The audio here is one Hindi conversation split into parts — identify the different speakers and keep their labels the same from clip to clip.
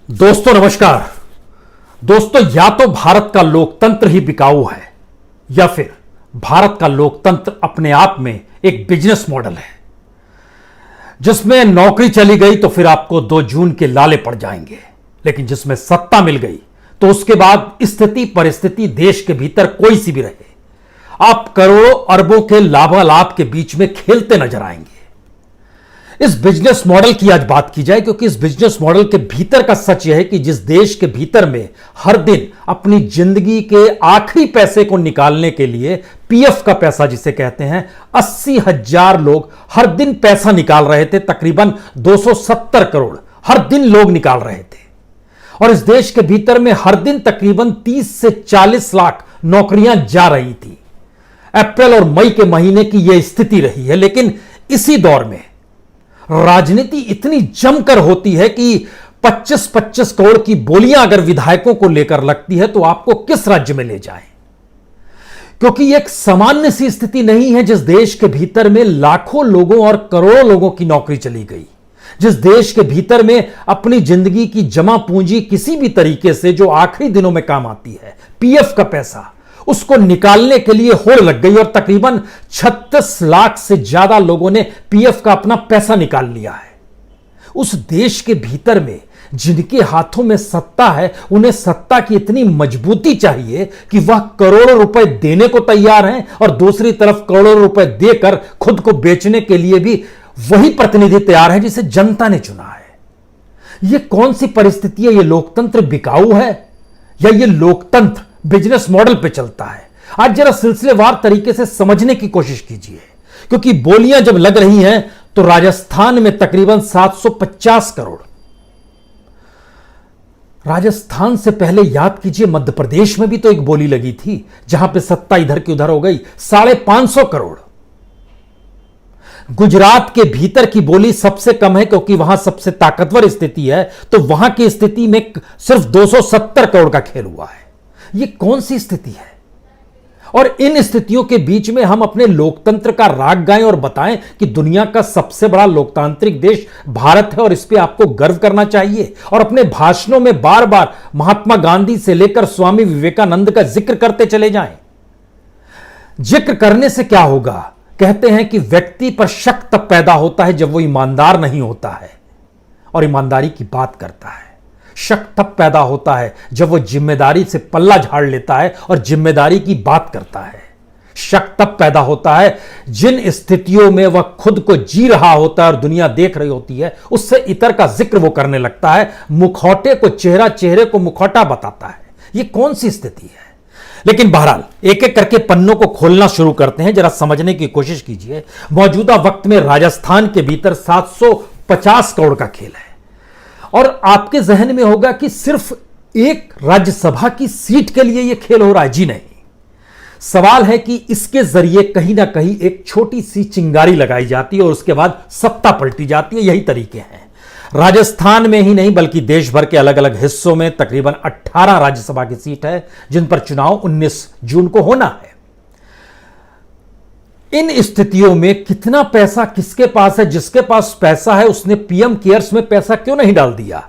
Speaker 1: दोस्तों नमस्कार। दोस्तों, या तो भारत का लोकतंत्र ही बिकाऊ है या फिर भारत का लोकतंत्र अपने आप में एक बिजनेस मॉडल है जिसमें नौकरी चली गई तो फिर आपको 2 जून के लाले पड़ जाएंगे, लेकिन जिसमें सत्ता मिल गई तो उसके बाद स्थिति परिस्थिति देश के भीतर कोई सी भी रहे, आप करोड़ों अरबों के लाभालाभ के बीच में खेलते नजर आएंगे। इस बिजनेस मॉडल की आज बात की जाए, क्योंकि इस बिजनेस मॉडल के भीतर का सच यह है कि जिस देश के भीतर में हर दिन अपनी जिंदगी के आखिरी पैसे को निकालने के लिए पीएफ का पैसा जिसे कहते हैं, 80,000 लोग हर दिन पैसा निकाल रहे थे। तकरीबन 270 करोड़ हर दिन लोग निकाल रहे थे। और इस देश के भीतर में हर दिन तकरीबन 30 से 40 लाख नौकरियां जा रही थी। अप्रैल और मई के महीने की यह स्थिति रही है। लेकिन इसी दौर में राजनीति इतनी जमकर होती है कि 25-25 करोड़ की बोलियां अगर विधायकों को लेकर लगती है तो आपको किस राज्य में ले जाएं, क्योंकि एक सामान्य सी स्थिति नहीं है। जिस देश के भीतर में लाखों लोगों और करोड़ों लोगों की नौकरी चली गई, जिस देश के भीतर में अपनी जिंदगी की जमा पूंजी किसी भी तरीके से जो आखिरी दिनों में काम आती है, पीएफ का पैसा, उसको निकालने के लिए होड़ लग गई और तकरीबन 36 लाख से ज्यादा लोगों ने पीएफ का अपना पैसा निकाल लिया है। उस देश के भीतर में जिनके हाथों में सत्ता है, उन्हें सत्ता की इतनी मजबूती चाहिए कि वह करोड़ों रुपए देने को तैयार हैं और दूसरी तरफ करोड़ों रुपए देकर खुद को बेचने के लिए भी वही प्रतिनिधि तैयार है जिसे जनता ने चुना है। यह कौन सी परिस्थिति है? यह लोकतंत्र बिकाऊ है या यह लोकतंत्र बिजनेस मॉडल पे चलता है? आज जरा सिलसिलेवार तरीके से समझने की कोशिश कीजिए, क्योंकि बोलियां जब लग रही हैं तो राजस्थान में तकरीबन 750 करोड़, राजस्थान से पहले याद कीजिए मध्य प्रदेश में भी तो एक बोली लगी थी जहां पे सत्ता इधर की उधर हो गई, 550 करोड़। गुजरात के भीतर की बोली सबसे कम है क्योंकि वहां सबसे ताकतवर स्थिति है, तो वहां की स्थिति में सिर्फ 270 करोड़ का खेल हुआ है। यह कौन सी स्थिति है? और इन स्थितियों के बीच में हम अपने लोकतंत्र का राग गाएं और बताएं कि दुनिया का सबसे बड़ा लोकतांत्रिक देश भारत है और इस पे आपको गर्व करना चाहिए। और अपने भाषणों में बार बार महात्मा गांधी से लेकर स्वामी विवेकानंद का जिक्र करते चले जाएं। जिक्र करने से क्या होगा? कहते हैं कि व्यक्ति पर शक तब पैदा होता है जब वो ईमानदार नहीं होता है और ईमानदारी की बात करता है। शक तब पैदा होता है जब वो जिम्मेदारी से पल्ला झाड़ लेता है और जिम्मेदारी की बात करता है। शक तब पैदा होता है जिन स्थितियों में वह खुद को जी रहा होता है और दुनिया देख रही होती है, उससे इतर का जिक्र वो करने लगता है। मुखौटे को चेहरा, चेहरे को मुखौटा बताता है। ये कौन सी स्थिति है? लेकिन बहरहाल एक एक करके पन्नों को खोलना शुरू करते हैं। जरा समझने की कोशिश कीजिए। मौजूदा वक्त में राजस्थान के भीतर 750 करोड़ का खेल है और आपके जहन में होगा कि सिर्फ एक राज्यसभा की सीट के लिए यह खेल हो रहा है। जी नहीं, सवाल है कि इसके जरिए कहीं ना कहीं एक छोटी सी चिंगारी लगाई जाती है और उसके बाद सत्ता पलटी जाती है। यही तरीके हैं। राजस्थान में ही नहीं बल्कि देश भर के अलग अलग हिस्सों में तकरीबन 18 राज्यसभा की सीट है जिन पर चुनाव 19 जून को होना है। इन स्थितियों में कितना पैसा किसके पास है? जिसके पास पैसा है उसने पीएम केयर्स में पैसा क्यों नहीं डाल दिया?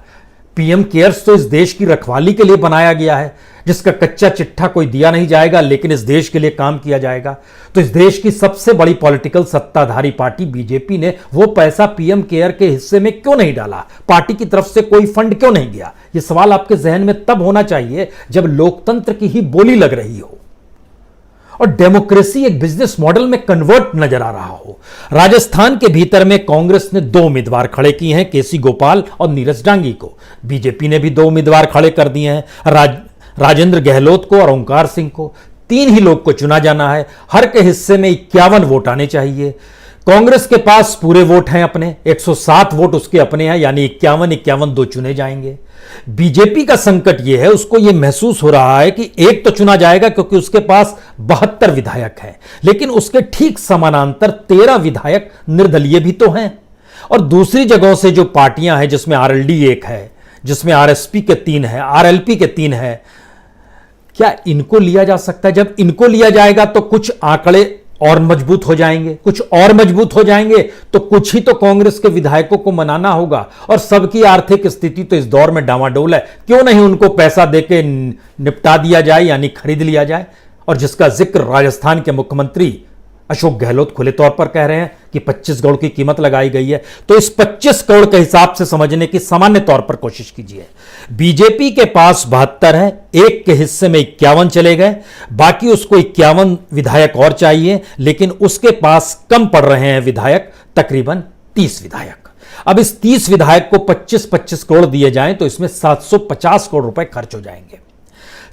Speaker 1: पीएम केयर्स तो इस देश की रखवाली के लिए बनाया गया है, जिसका कच्चा चिट्ठा कोई दिया नहीं जाएगा लेकिन इस देश के लिए काम किया जाएगा। तो इस देश की सबसे बड़ी पॉलिटिकल सत्ताधारी पार्टी बीजेपी ने वो पैसा पीएम केयर के हिस्से में क्यों नहीं डाला? पार्टी की तरफ से कोई फंड क्यों नहीं गया? यह सवाल आपके जहन में तब होना चाहिए जब लोकतंत्र की ही बोली लग रही हो और डेमोक्रेसी एक बिजनेस मॉडल में कन्वर्ट नजर आ रहा हो। राजस्थान के भीतर में कांग्रेस ने 2 उम्मीदवार खड़े किए हैं, केसी गोपाल और नीरज डांगी को। बीजेपी ने भी 2 उम्मीदवार खड़े कर दिए हैं, राजेंद्र गहलोत को और ओंकार सिंह को। 3 ही लोग को चुना जाना है। हर के हिस्से में 51 वोट आने चाहिए। कांग्रेस के पास पूरे वोट हैं अपने, 107 वोट उसके अपने हैं, यानी 51-51 2 चुने जाएंगे। बीजेपी का संकट यह है, उसको यह महसूस हो रहा है कि एक तो चुना जाएगा क्योंकि उसके पास 72 विधायक हैं, लेकिन उसके ठीक समानांतर 13 विधायक निर्दलीय भी तो हैं। और दूसरी जगहों से जो पार्टियां हैं, जिसमें आरएलडी 1 है, जिसमें आरएसपी के 3 है, आरएलपी के 3 है, क्या इनको लिया जा सकता है? जब इनको लिया जाएगा तो कुछ आंकड़े और मजबूत हो जाएंगे, कुछ और मजबूत हो जाएंगे, तो कुछ ही तो कांग्रेस के विधायकों को मनाना होगा। और सबकी आर्थिक स्थिति तो इस दौर में डामाडोल है, क्यों नहीं उनको पैसा देके निपटा दिया जाए, यानी खरीद लिया जाए। और जिसका जिक्र राजस्थान के मुख्यमंत्री अशोक गहलोत खुले तौर पर कह रहे हैं कि 25 करोड़ की कीमत लगाई गई है, तो इस 25 करोड़ के हिसाब से समझने की सामान्य तौर पर कोशिश कीजिए। बीजेपी के पास 72 है, एक के हिस्से में 51 चले गए, बाकी उसको 51 विधायक और चाहिए, लेकिन उसके पास कम पड़ रहे हैं विधायक, तकरीबन 30 विधायक। अब इस 30 विधायक को 25-25 करोड़ दिए जाएं तो इसमें 750 करोड़ रुपए खर्च हो जाएंगे।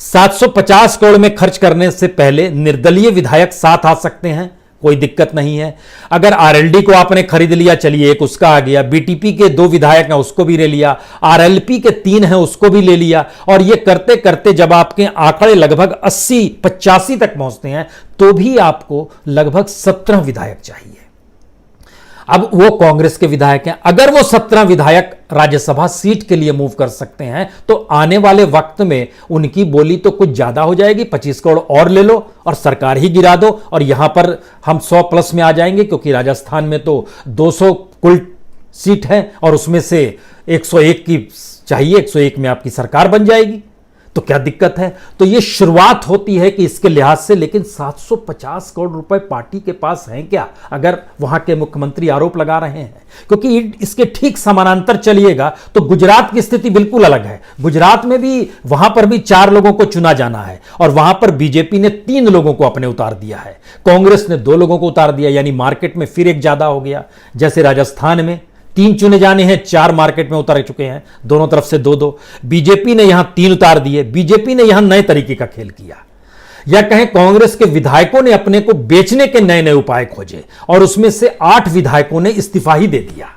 Speaker 1: 750 करोड़ में खर्च करने से पहले निर्दलीय विधायक साथ आ सकते हैं, कोई दिक्कत नहीं है। अगर आरएलडी को आपने खरीद लिया, चलिए एक उसका आ गया, बीटीपी के 2 विधायक हैं उसको भी ले लिया, आरएलपी के 3 हैं उसको भी ले लिया, और ये करते करते जब आपके आंकड़े लगभग 80-85 तक पहुंचते हैं तो भी आपको लगभग 17 विधायक चाहिए। अब वो कांग्रेस के विधायक हैं, अगर वो 17 विधायक राज्यसभा सीट के लिए मूव कर सकते हैं तो आने वाले वक्त में उनकी बोली तो कुछ ज्यादा हो जाएगी। 25 करोड़ और ले लो और सरकार ही गिरा दो, और यहां पर हम 100 प्लस में आ जाएंगे, क्योंकि राजस्थान में तो 200 कुल सीट है और उसमें से 101 की चाहिए, 101 में आपकी सरकार बन जाएगी, तो क्या दिक्कत है। तो यह शुरुआत होती है कि इसके लिहाज से, लेकिन 750 करोड़ रुपए पार्टी के पास हैं क्या, अगर वहां के मुख्यमंत्री आरोप लगा रहे हैं। क्योंकि इसके ठीक समानांतर चलिएगा तो गुजरात की स्थिति बिल्कुल अलग है। गुजरात में भी, वहां पर भी 4 लोगों को चुना जाना है, और वहां पर बीजेपी ने 3 लोगों को अपने उतार दिया है, कांग्रेस ने 2 लोगों को उतार दिया, यानी मार्केट में फिर एक ज्यादा हो गया। जैसे राजस्थान में 3 चुने जाने हैं, 4 मार्केट में उतर चुके हैं, दोनों तरफ से 2-2। बीजेपी ने यहां 3 उतार दिए। बीजेपी ने यहां नए तरीके का खेल किया, या कहें कांग्रेस के विधायकों ने अपने को बेचने के नए नए उपाय खोजे, और उसमें से 8 विधायकों ने इस्तीफा ही दे दिया।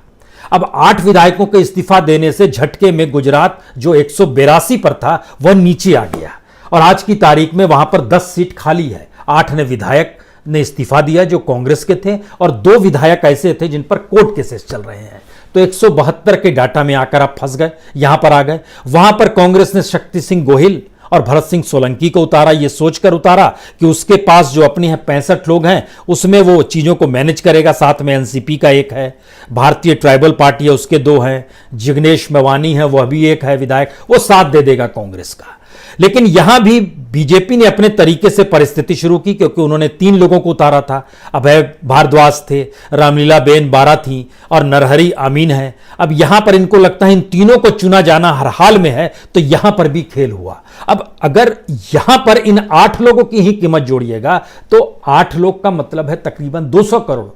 Speaker 1: अब 8 विधायकों के इस्तीफा देने से झटके में गुजरात जो 182 पर था वह नीचे आ गया, और आज की तारीख में वहां पर 10 सीट खाली है। 8 ने विधायक ने इस्तीफा दिया जो कांग्रेस के थे, और 2 विधायक ऐसे थे जिन पर कोर्ट केसेस चल रहे हैं। तो 172 के डाटा में आकर आप फंस गए, यहां पर आ गए। वहां पर कांग्रेस ने शक्ति सिंह गोहिल और भरत सिंह सोलंकी को उतारा, यह सोचकर उतारा कि उसके पास जो अपने 65 लोग हैं उसमें वो चीजों को मैनेज करेगा। साथ में एनसीपी का एक है, भारतीय ट्राइबल पार्टी है उसके 2 हैं, जिग्नेश मेवानी है वह भी एक है विधायक, वो साथ दे देगा कांग्रेस का। लेकिन यहां भी बीजेपी ने अपने तरीके से परिस्थिति शुरू की, क्योंकि उन्होंने 3 लोगों को उतारा था। अभय भारद्वाज थे, रामलीला बेन बारा थी, और नरहरी अमीन है। अब यहां पर इनको लगता है इन तीनों को चुना जाना हर हाल में है, तो यहां पर भी खेल हुआ। अब अगर यहां पर इन 8 लोगों की ही कीमत जोड़िएगा तो 8 लोग का मतलब है तकरीबन 200 करोड़,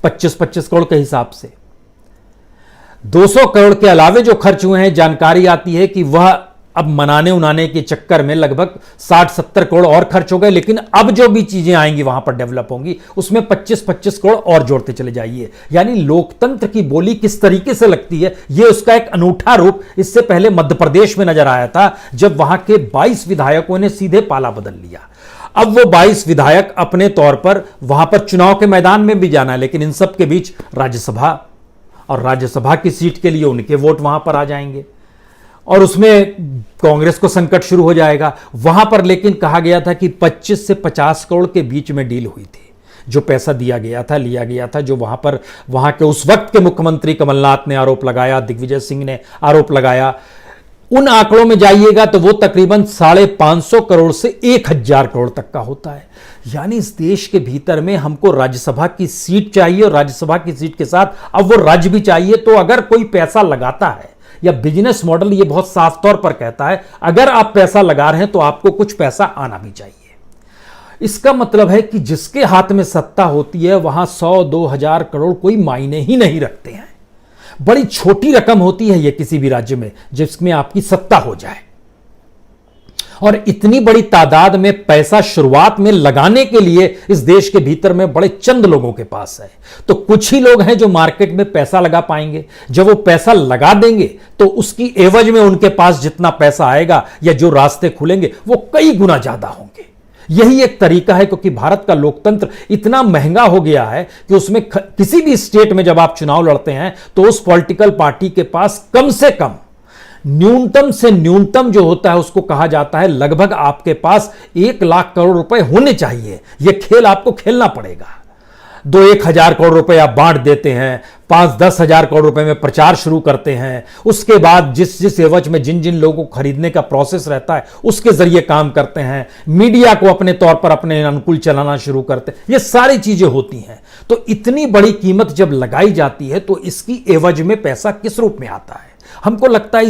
Speaker 1: 25-25 करोड़ के हिसाब से। 200 करोड़ के अलावे जो खर्च हुए हैं, जानकारी आती है कि वह अब मनाने उनाने के चक्कर में लगभग 60-70 करोड़ और खर्च हो गए। लेकिन अब जो भी चीजें आएंगी वहां पर डेवलप होंगी, उसमें 25-25 करोड़ और जोड़ते चले जाइए। यानी लोकतंत्र की बोली किस तरीके से लगती है, यह उसका एक अनूठा रूप इससे पहले मध्य प्रदेश में नजर आया था, जब वहां के 22 विधायकों ने सीधे पाला बदल लिया। अब वो 22 विधायक अपने तौर पर वहां पर चुनाव के मैदान में भी जाना है, लेकिन इन सब के बीच राज्यसभा, और राज्यसभा की सीट के लिए उनके वोट वहां पर आ जाएंगे, और उसमें कांग्रेस को संकट शुरू हो जाएगा। वहां पर लेकिन कहा गया था कि 25 से 50 करोड़ के बीच में डील हुई थी, जो पैसा दिया गया था, लिया गया था, जो वहां के उस वक्त के मुख्यमंत्री कमलनाथ ने आरोप लगाया, दिग्विजय सिंह ने आरोप लगाया। उन आंकड़ों में जाइएगा तो वो तकरीबन 550 करोड़ से 1000 करोड़ तक का होता है। यानी इस देश के भीतर में हमको राज्यसभा की सीट चाहिए, और राज्यसभा की सीट के साथ अब वो राज्य भी चाहिए। तो अगर कोई पैसा लगाता है, या बिजनेस मॉडल ये बहुत साफ तौर पर कहता है, अगर आप पैसा लगा रहे हैं तो आपको कुछ पैसा आना भी चाहिए। इसका मतलब है कि जिसके हाथ में सत्ता होती है वहां 100-2000 करोड़ कोई मायने ही नहीं रखते हैं। बड़ी छोटी रकम होती है ये किसी भी राज्य में जिसमें आपकी सत्ता हो जाए, और इतनी बड़ी तादाद में पैसा शुरुआत में लगाने के लिए इस देश के भीतर में बड़े चंद लोगों के पास है। तो कुछ ही लोग हैं जो मार्केट में पैसा लगा पाएंगे। जब वो पैसा लगा देंगे तो उसकी एवज में उनके पास जितना पैसा आएगा या जो रास्ते खुलेंगे वो कई गुना ज्यादा होंगे। यही एक तरीका है, क्योंकि भारत का लोकतंत्र इतना महंगा हो गया है कि उसमें किसी भी स्टेट में जब आप चुनाव लड़ते हैं तो उस पॉलिटिकल पार्टी के पास कम से कम न्यूनतम से न्यूनतम जो होता है उसको कहा जाता है लगभग आपके पास 1 लाख करोड़ रुपए होने चाहिए। यह खेल आपको खेलना पड़ेगा। 1,000 करोड़ रुपए आप बांट देते हैं, 5-10 हजार करोड़ रुपए में प्रचार शुरू करते हैं, उसके बाद जिस जिस एवज में जिन जिन लोगों को खरीदने का प्रोसेस रहता है उसके जरिए काम करते हैं, मीडिया को अपने तौर पर अपने अनुकूल चलाना शुरू करते हैं, ये सारी चीजें होती हैं। तो इतनी बड़ी कीमत जब लगाई जाती है तो इसकी एवज में पैसा किस रूप में आता है? हमको लगता है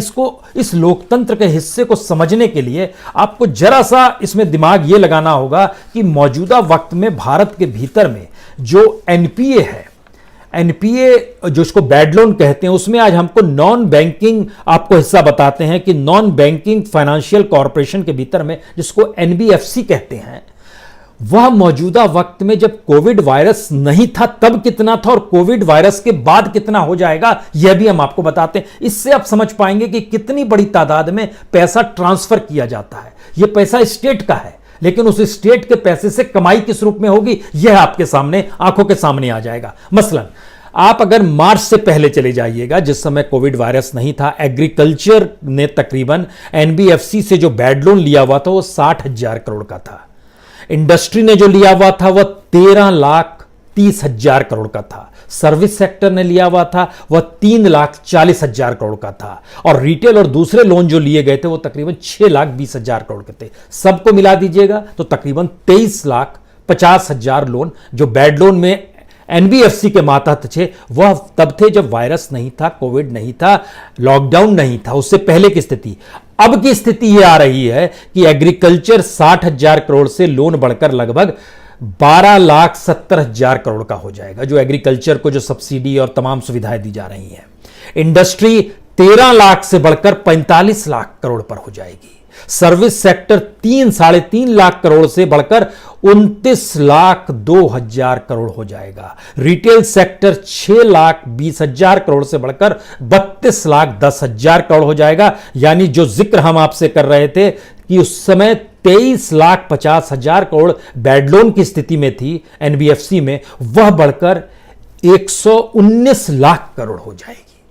Speaker 1: इस लोकतंत्र के हिस्से को समझने के लिए आपको जरा सा इसमें दिमाग ये लगाना होगा कि मौजूदा वक्त में भारत के भीतर में जो एनपीए है, एनपीए जो इसको बैड लोन कहते हैं, उसमें आज हमको नॉन बैंकिंग आपको हिस्सा बताते हैं कि नॉन बैंकिंग फाइनेंशियल कॉर्पोरेशन के भीतर में जिसको एनबीएफसी कहते हैं, वह मौजूदा वक्त में जब कोविड वायरस नहीं था तब कितना था और कोविड वायरस के बाद कितना हो जाएगा यह भी हम आपको बताते हैं। इससे आप समझ पाएंगे कि कितनी बड़ी तादाद में पैसा ट्रांसफर किया जाता है। यह पैसा स्टेट का है, लेकिन उस स्टेट के पैसे से कमाई किस रूप में होगी यह आपके सामने आंखों के सामने आ जाएगा। मसलन आप अगर मार्च से पहले चले जाइएगा, जिस समय कोविड वायरस नहीं था, एग्रीकल्चर ने तकरीबन एनबीएफसी से जो बैड लोन लिया हुआ था वो 60,000 करोड़ का था। इंडस्ट्री ने जो लिया हुआ था वह 13,30,000 करोड़ का था। सर्विस सेक्टर ने लिया हुआ था वह 3,40,000 करोड़ का था। और रिटेल और दूसरे लोन जो लिए गए थे वो तकरीबन 6,20,000 करोड़ के थे। सबको मिला दीजिएगा तो तकरीबन 23,50,000 लोन जो बैड लोन में एनबीएफसी के मातहत थे वह तब थे जब वायरस नहीं था, कोविड नहीं था, लॉकडाउन नहीं था, उससे पहले की स्थिति। अब की स्थिति यह आ रही है कि एग्रीकल्चर 60,000 करोड़ से लोन बढ़कर लगभग 12,70,000 करोड़ का हो जाएगा, जो एग्रीकल्चर को जो सब्सिडी और तमाम सुविधाएं दी जा रही हैं। इंडस्ट्री 13 लाख से बढ़कर 45 लाख करोड़ पर हो जाएगी। सर्विस सेक्टर 3-3.5 लाख करोड़ से बढ़कर 29,02,000 करोड़ हो जाएगा। रिटेल सेक्टर 6,20,000 करोड़ से बढ़कर 32,10,000 करोड़ हो जाएगा। यानी जो जिक्र हम आपसे कर रहे थे कि उस समय 23,50,000 करोड़ बैड लोन की स्थिति में थी एनबीएफसी में, वह बढ़कर 119 लाख करोड़ हो जाएगी।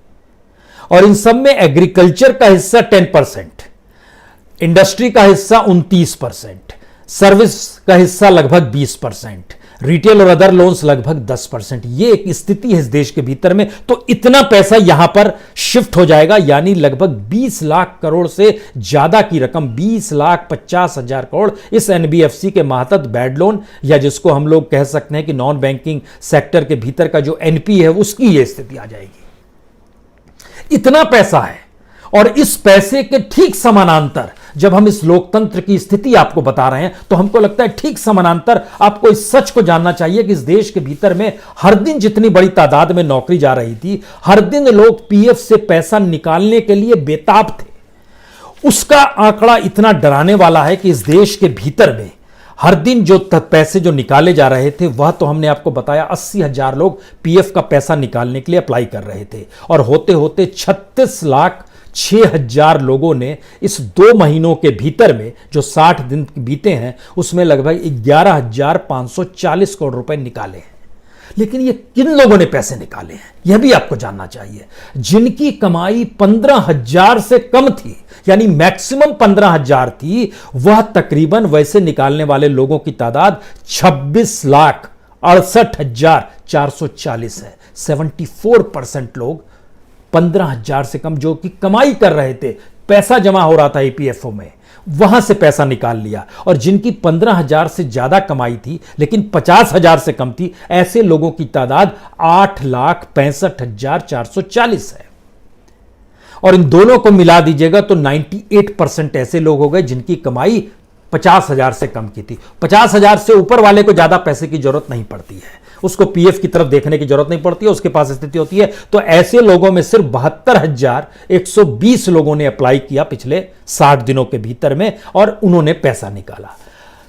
Speaker 1: और इन सब में एग्रीकल्चर का हिस्सा 10%, इंडस्ट्री का हिस्सा 29%, सर्विस का हिस्सा लगभग 20%, रिटेल और अदर लोन्स लगभग 10%। ये एक स्थिति है इस देश के भीतर में। तो इतना पैसा यहां पर शिफ्ट हो जाएगा, यानी लगभग 20 लाख करोड़ से ज्यादा की रकम, 20,50,000 करोड़ इस एनबीएफसी के मातहत बैड लोन या जिसको हम लोग कह सकते हैं कि नॉन बैंकिंग सेक्टर के भीतर का जो एनपी है उसकी यह स्थिति आ जाएगी। इतना पैसा है और इस पैसे के ठीक समानांतर जब हम इस लोकतंत्र की स्थिति आपको बता रहे हैं तो हमको लगता है ठीक समानांतर आपको इस सच को जानना चाहिए कि इस देश के भीतर में हर दिन जितनी बड़ी तादाद में नौकरी जा रही थी, हर दिन लोग पीएफ से पैसा निकालने के लिए बेताब थे, उसका आंकड़ा इतना डराने वाला है कि इस देश के भीतर में हर दिन जो पैसे जो निकाले जा रहे थे वह तो हमने आपको बताया 80,000 लोग पीएफ का पैसा निकालने के लिए अप्लाई कर रहे थे और होते होते 36,06,000 लोगों ने इस 2 महीनों के भीतर में जो 60 दिन बीते हैं उसमें लगभग 11,540 करोड़ रुपए निकाले हैं। लेकिन ये किन लोगों ने पैसे निकाले हैं यह भी आपको जानना चाहिए। जिनकी कमाई 15,000 से कम थी, यानी मैक्सिमम 15,000 थी, वह तकरीबन वैसे निकालने वाले लोगों की तादाद 26,68,440 है। 74% लोग 15,000 से कम जो कि कमाई कर रहे थे, पैसा जमा हो रहा था ईपीएफओ में, वहां से पैसा निकाल लिया। और जिनकी 15,000 से ज्यादा कमाई थी लेकिन 50,000 से कम थी, ऐसे लोगों की तादाद 8,65,440 है। और इन दोनों को मिला दीजिएगा तो 98% ऐसे लोग हो गए जिनकी कमाई 50,000 से कम की थी। 50,000 से ऊपर वाले को ज्यादा पैसे की जरूरत नहीं पड़ती है, उसको पीएफ की तरफ देखने की जरूरत नहीं पड़ती है, उसके पास स्थिति होती है। तो ऐसे लोगों में सिर्फ 72,120 लोगों ने अप्लाई किया पिछले 60 दिनों के भीतर में और उन्होंने पैसा निकाला।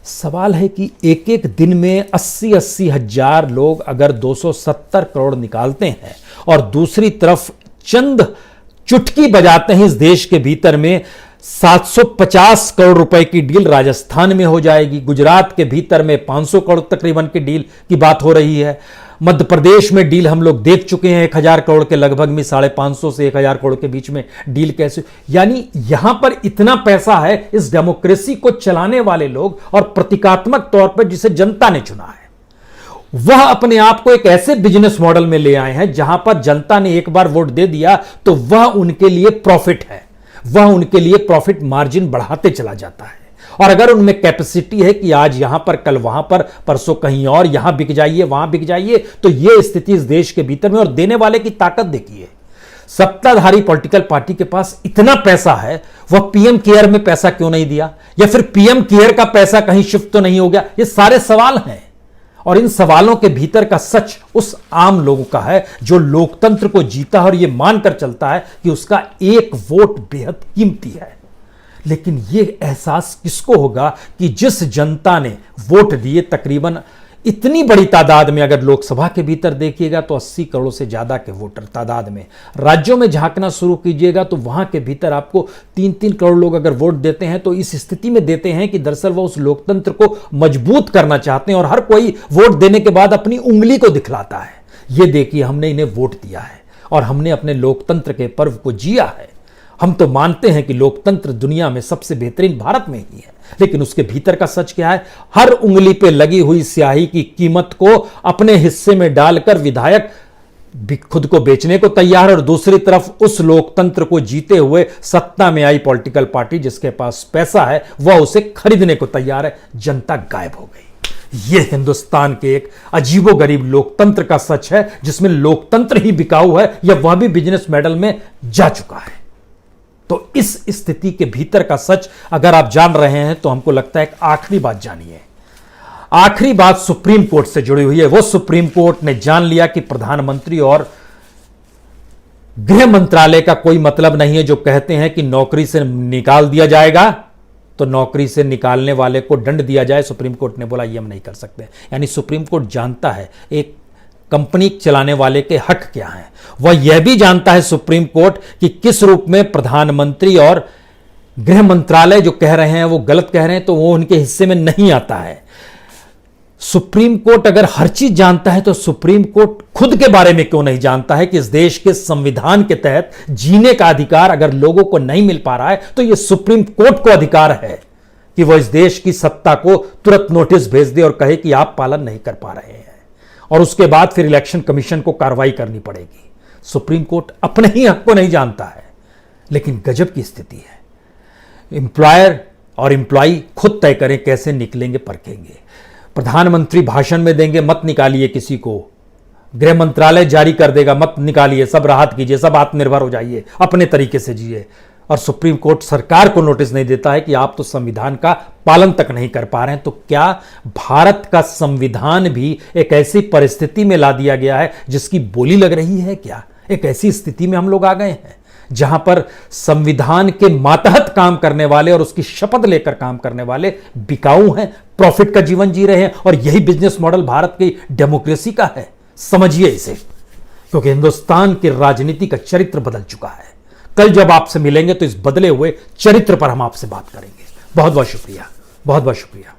Speaker 1: सवाल है कि एक एक दिन में 80-80 हजार लोग अगर 270 करोड़ निकालते हैं और दूसरी तरफ चंद चुटकी बजाते हैं इस देश के भीतर में 750 करोड़ रुपए की डील राजस्थान में हो जाएगी, गुजरात के भीतर में 500 करोड़ तकरीबन की डील की बात हो रही है, मध्य प्रदेश में डील हम लोग देख चुके हैं 1000 करोड़ के लगभग में, 550 से 1000 करोड़ के बीच में डील कैसे, यानी यहां पर इतना पैसा है इस डेमोक्रेसी को चलाने वाले लोग और प्रतीकात्मक तौर पर जिसे जनता ने चुना है, वह अपने आप को एक ऐसे बिजनेस मॉडल में ले आए हैं जहां पर जनता ने एक बार वोट दे दिया तो वह उनके लिए प्रॉफिट है, वह उनके लिए प्रॉफिट मार्जिन बढ़ाते चला जाता है। और अगर उनमें कैपेसिटी है कि आज यहां पर, कल वहां पर, परसों कहीं और, यहां बिक जाइए, वहां बिक जाइए, तो यह स्थिति इस देश के भीतर में, और देने वाले की ताकत देखिए, सत्ताधारी पॉलिटिकल पार्टी के पास इतना पैसा है, वह पीएम केयर में पैसा क्यों नहीं दिया, या फिर पीएम केयर का पैसा कहीं शिफ्ट तो नहीं हो गया। ये सारे सवाल हैं और इन सवालों के भीतर का सच उस आम लोगों का है जो लोकतंत्र को जीता है और यह मानकर चलता है कि उसका एक वोट बेहद कीमती है। लेकिन यह एहसास किसको होगा कि जिस जनता ने वोट दिए, तकरीबन इतनी बड़ी तादाद में, अगर लोकसभा के भीतर देखिएगा तो 80 करोड़ से ज्यादा के वोटर तादाद में, राज्यों में झांकना शुरू कीजिएगा तो वहां के भीतर आपको 3-3 करोड़ लोग अगर वोट देते हैं तो इस स्थिति में देते हैं कि दरअसल वह उस लोकतंत्र को मजबूत करना चाहते हैं और हर कोई वोट देने के बाद अपनी उंगली को दिखलाता है, यह देखिए हमने इन्हें वोट दिया है और हमने अपने लोकतंत्र के पर्व को जिया है। हम तो मानते हैं कि लोकतंत्र दुनिया में सबसे बेहतरीन भारत में ही है, लेकिन उसके भीतर का सच क्या है? हर उंगली पे लगी हुई स्याही की कीमत को अपने हिस्से में डालकर विधायक भी खुद को बेचने को तैयार है और दूसरी तरफ उस लोकतंत्र को जीते हुए सत्ता में आई पॉलिटिकल पार्टी जिसके पास पैसा है वह उसे खरीदने को तैयार है। जनता गायब हो गई। यह हिंदुस्तान के एक अजीबोगरीब लोकतंत्र का सच है जिसमें लोकतंत्र ही बिकाऊ है या वह भी बिजनेस मॉडल में जा चुका है। तो इस स्थिति के भीतर का सच अगर आप जान रहे हैं तो हमको लगता है एक आखिरी बात जानिए। आखिरी बात सुप्रीम कोर्ट से जुड़ी हुई है। वो सुप्रीम कोर्ट ने जान लिया कि प्रधानमंत्री और गृह मंत्रालय का कोई मतलब नहीं है जो कहते हैं कि नौकरी से निकाल दिया जाएगा तो नौकरी से निकालने वाले को दंड दिया जाए। सुप्रीम कोर्ट ने बोला ये हम नहीं कर सकते। यानी सुप्रीम कोर्ट जानता है एक कंपनी चलाने वाले के हक क्या हैं। वह यह भी जानता है सुप्रीम कोर्ट कि किस रूप में प्रधानमंत्री और गृह मंत्रालय जो कह रहे हैं वो गलत कह रहे हैं, तो वो उनके हिस्से में नहीं आता है। सुप्रीम कोर्ट अगर हर चीज जानता है तो सुप्रीम कोर्ट खुद के बारे में क्यों नहीं जानता है कि इस देश के संविधान के तहत जीने का अधिकार अगर लोगों को नहीं मिल पा रहा है तो यह सुप्रीम कोर्ट को अधिकार है कि वह इस देश की सत्ता को तुरंत नोटिस भेज दे और कहे कि आप पालन नहीं कर पा रहे हैं, और उसके बाद फिर इलेक्शन कमीशन को कार्रवाई करनी पड़ेगी। सुप्रीम कोर्ट अपने ही हक को नहीं जानता है। लेकिन गजब की स्थिति है। एम्प्लॉयर और एम्प्लॉई खुद तय करें कैसे निकलेंगे, परखेंगे। प्रधानमंत्री भाषण में देंगे मत निकालिए किसी को, गृह मंत्रालय जारी कर देगा मत निकालिए, सब राहत कीजिए, सब आत्मनिर्भर हो जाइए, अपने तरीके से जिए। और सुप्रीम कोर्ट सरकार को नोटिस नहीं देता है कि आप तो संविधान का पालन तक नहीं कर पा रहे हैं। तो क्या भारत का संविधान भी एक ऐसी परिस्थिति में ला दिया गया है जिसकी बोली लग रही है? क्या एक ऐसी स्थिति में हम लोग आ गए हैं जहां पर संविधान के मातहत काम करने वाले और उसकी शपथ लेकर काम करने वाले बिकाऊ हैं, प्रॉफिट का जीवन जी रहे हैं, और यही बिजनेस मॉडल भारत की डेमोक्रेसी का है। समझिए इसे, क्योंकि हिंदुस्तान की राजनीति का चरित्र बदल चुका है। कल जब आपसे मिलेंगे तो इस बदले हुए चरित्र पर हम आपसे बात करेंगे। बहुत बहुत शुक्रिया, बहुत बहुत शुक्रिया।